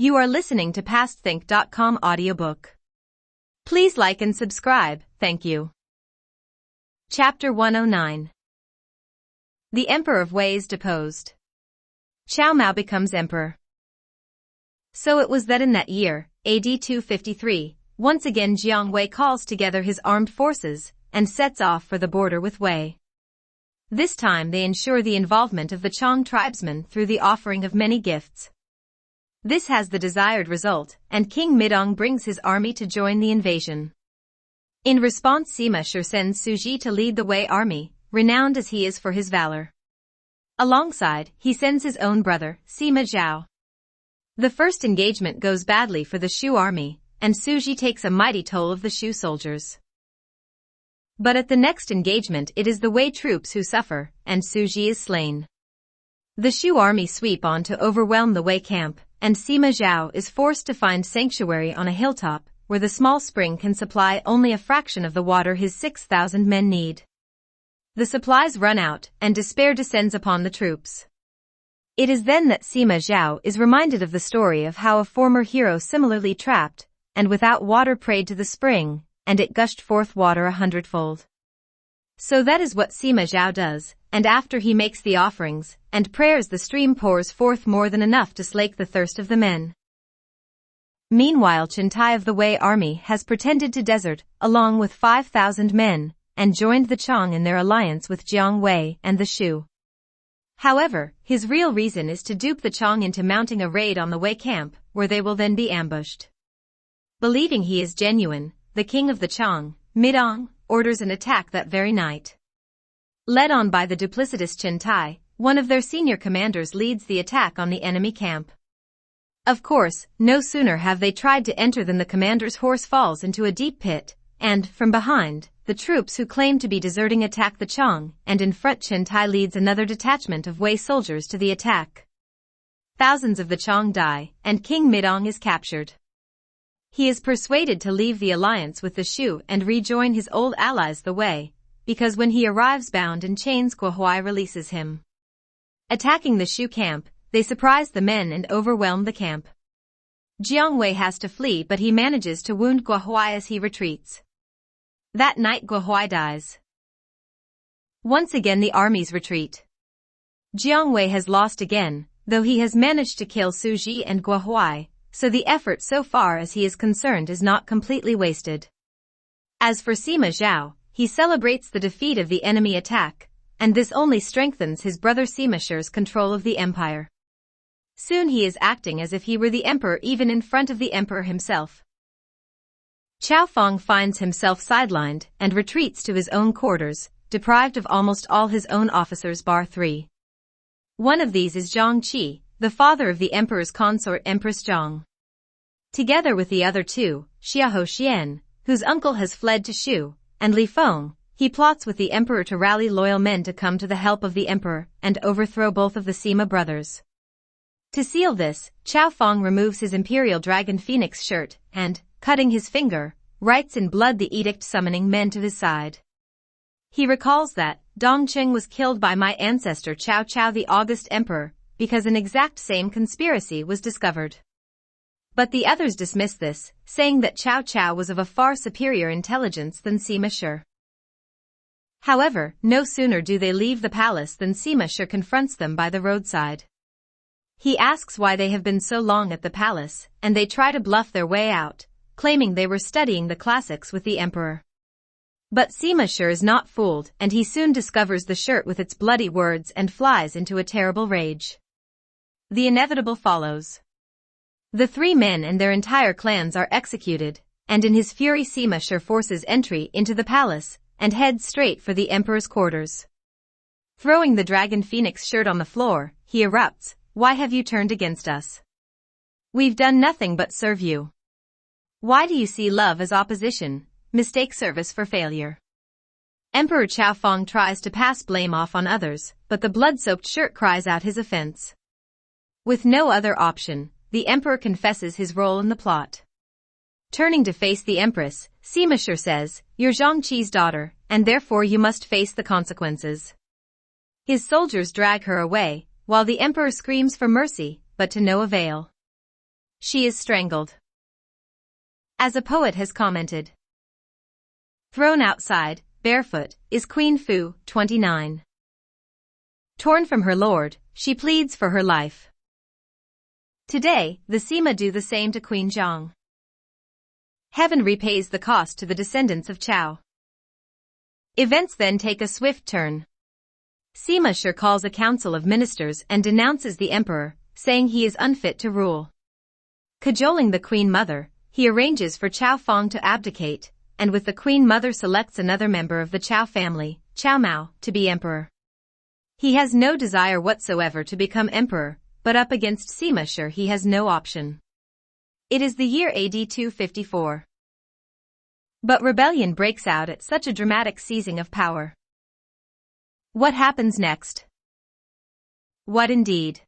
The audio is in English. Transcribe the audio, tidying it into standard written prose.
You are listening to PastThink.com audiobook. Please like and subscribe, thank you. Chapter 109. The Emperor of Wei is deposed. Qiao Mao becomes emperor. So it was that in that year, AD 253, once again Jiang Wei calls together his armed forces and sets off for the border with Wei. This time they ensure the involvement of the Chong tribesmen through the offering of many gifts. This has the desired result, and King Midong brings his army to join the invasion. In response, Sima Shi sends Su Ji to lead the Wei army, renowned as he is for his valor. Alongside, he sends his own brother, Sima Zhao. The first engagement goes badly for the Shu army, and Su Ji takes a mighty toll of the Shu soldiers. But at the next engagement it is the Wei troops who suffer, and Su Ji is slain. The Shu army sweep on to overwhelm the Wei camp, and Sima Zhao is forced to find sanctuary on a hilltop, where the small spring can supply only a fraction of the water his 6,000 men need. The supplies run out, and despair descends upon the troops. It is then that Sima Zhao is reminded of the story of how a former hero similarly trapped, and without water prayed to the spring, and it gushed forth water 100-fold. So that is what Sima Zhao does, and after he makes the offerings and prayers the stream pours forth more than enough to slake the thirst of the men. Meanwhile Chen Tai of the Wei army has pretended to desert, along with 5,000 men, and joined the Chong in their alliance with Jiang Wei and the Shu. However, his real reason is to dupe the Chong into mounting a raid on the Wei camp, where they will then be ambushed. Believing he is genuine, the king of the Chong, Midong, orders an attack that very night. Led on by the duplicitous Chen Tai, one of their senior commanders leads the attack on the enemy camp. Of course, no sooner have they tried to enter than the commander's horse falls into a deep pit, and, from behind, the troops who claim to be deserting attack the Chong, and in front Chen Tai leads another detachment of Wei soldiers to the attack. Thousands of the Chong die, and King Midong is captured. He is persuaded to leave the alliance with the Shu and rejoin his old allies the Wei, because when he arrives bound in chains Guo Huai releases him. Attacking the Shu camp, they surprise the men and overwhelm the camp. Jiang Wei has to flee but he manages to wound Guo Huai as he retreats. That night Guo Huai dies. Once again the armies retreat. Jiang Wei has lost again, though he has managed to kill Su Ji and Guo Huai, so the effort so far as he is concerned is not completely wasted. As for Sima Zhao, he celebrates the defeat of the enemy attack, and this only strengthens his brother Sima Shi's control of the empire. Soon he is acting as if he were the emperor even in front of the emperor himself. Qiao Feng finds himself sidelined and retreats to his own quarters, deprived of almost all his own officers bar 3. One of these is Zhang Qi, the father of the emperor's consort Empress Zhang. Together with the other two, Xiahou Xian, whose uncle has fled to Shu, and Li Feng, he plots with the emperor to rally loyal men to come to the help of the emperor and overthrow both of the Sima brothers. To seal this, Qiao Feng removes his imperial dragon phoenix shirt and, cutting his finger, writes in blood the edict summoning men to his side. He recalls that Dongcheng was killed by my ancestor Cao Cao the August Emperor, because an exact same conspiracy was discovered. But the others dismiss this, saying that Cao Cao was of a far superior intelligence than Sima Shi. However, no sooner do they leave the palace than Sima Shi confronts them by the roadside. He asks why they have been so long at the palace, and they try to bluff their way out, claiming they were studying the classics with the emperor. But Sima Shi is not fooled, and he soon discovers the shirt with its bloody words and flies into a terrible rage. The inevitable follows. The 3 men and their entire clans are executed, and in his fury Sima Shi forces entry into the palace and heads straight for the emperor's quarters. Throwing the dragon phoenix shirt on the floor, he erupts, "Why have you turned against us? We've done nothing but serve you. Why do you see love as opposition, mistake service for failure?" Emperor Qiao Feng tries to pass blame off on others, but the blood-soaked shirt cries out his offense. With no other option, the emperor confesses his role in the plot. Turning to face the empress, Sima Shi says, "You're Zhang Qi's daughter, and therefore you must face the consequences." His soldiers drag her away, while the emperor screams for mercy, but to no avail. She is strangled. As a poet has commented, thrown outside, barefoot, is Queen Fu, 29. Torn from her lord, she pleads for her life. Today, the Sima do the same to Queen Zhang. Heaven repays the cost to the descendants of Chao. Events then take a swift turn. Sima Shi calls a council of ministers and denounces the emperor, saying he is unfit to rule. Cajoling the queen mother, he arranges for Chao Feng to abdicate, and with the queen mother selects another member of the Chao family, Chao Mao, to be emperor. He has no desire whatsoever to become emperor, but up against Sima Shi he has no option. It is the year AD 254. But rebellion breaks out at such a dramatic seizing of power. What happens next? What indeed?